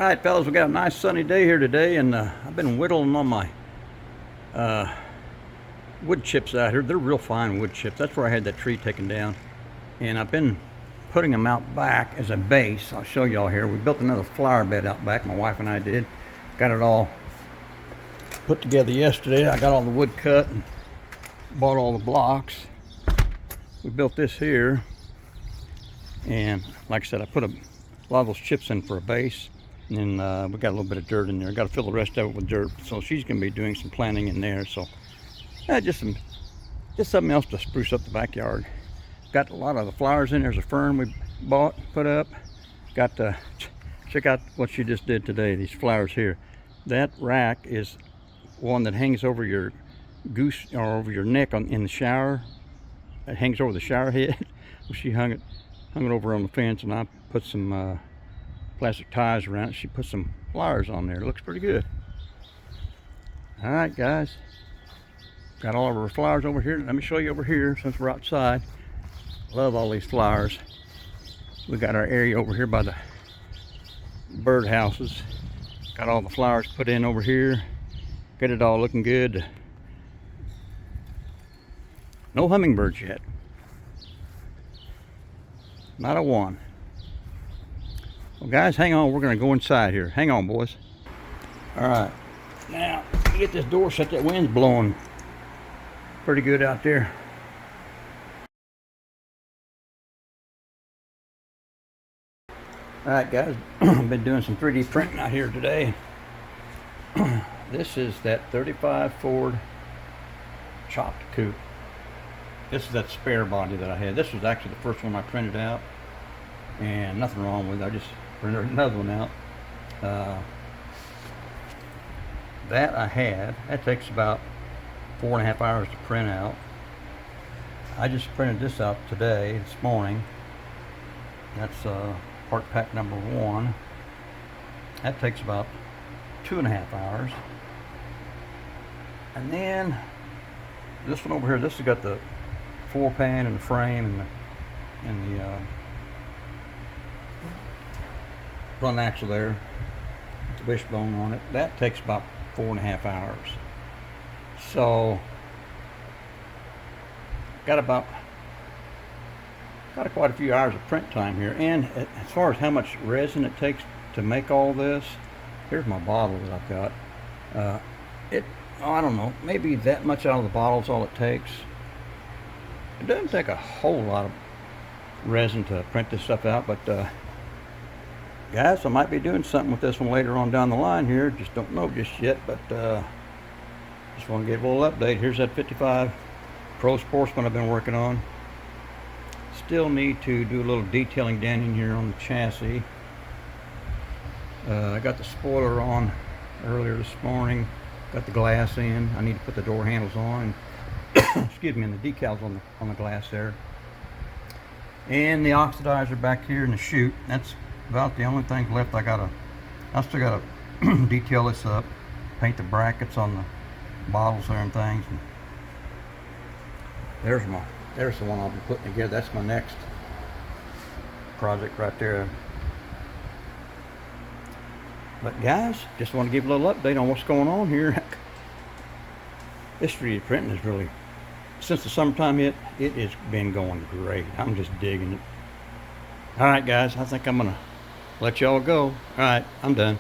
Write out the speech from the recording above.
Alright fellas, we got a nice sunny day here today, and I've been whittling on my wood chips out here. They're real fine wood chips. That's where I had that tree taken down, and I've been putting them out back as a base. I'll show y'all here. We built another flower bed out back, my wife and I did. Got it all put together yesterday. I got all the wood cut and bought all the blocks. We built this here, and like I said, I put a lot of those chips in for a base. And we got a little bit of dirt in there. Got to fill the rest of it with dirt. So she's going to be doing some planting in there. So just something else to spruce up the backyard. Got a lot of the flowers in. There's a fern we bought, put up. Got to check out what she just did today. These flowers here. That rack is one that hangs over your goose or over your neck in the shower. It hangs over the shower head. She hung it over on the fence, and I put some plastic ties around it. She put some flowers on there. It looks pretty good. All right, guys, got all of our flowers over here. Let me show you over here since we're outside. Love all these flowers. We got our area over here by the bird houses. Got all the flowers put in over here. Got it all looking good. No hummingbirds yet. Not a one. Well, guys, hang on. We're going to go inside here. Hang on, boys. All right. Now, get this door shut. That wind's blowing pretty good out there. All right, guys. I've been doing some 3D printing out here today. This is that 35 Ford chopped coupe. This is that spare body that I had. This was actually the first one I printed out. And nothing wrong with it. I just printed another one out. That I had. That takes about 4.5 hours to print out. I just printed this out today, this morning. That's part pack number 1. That takes about 2.5 hours. And then this one over here. This has got the floor pan and the frame and the front axle there, the wishbone on it. That takes about 4.5 hours. So got quite a few hours of print time here. And as far as how much resin it takes to make all this, here's my bottle that I've got. I don't know, maybe that much out of the bottle is all it takes. It doesn't take a whole lot of resin to print this stuff out, but guys, I might be doing something with this one later on down the line here. Just don't know just yet, but just want to give a little update. Here's that 55 Pro Sportsman I've been working on. Still need to do a little detailing down in here on the chassis. I got the spoiler on earlier this morning. Got the glass in. I need to put the door handles on. And excuse me, and the decals on the glass there. And the oxidizer back here in the chute. That's about the only thing left. I still gotta detail this up, paint the brackets on the bottles there and things. And there's the one I'll be putting together. That's my next project right there. But guys, just want to give a little update on what's going on here. This 3D printing is really, since the summertime hit, it has been going great. I'm just digging it. All right, guys, I think I'm gonna let y'all go. All right, I'm done.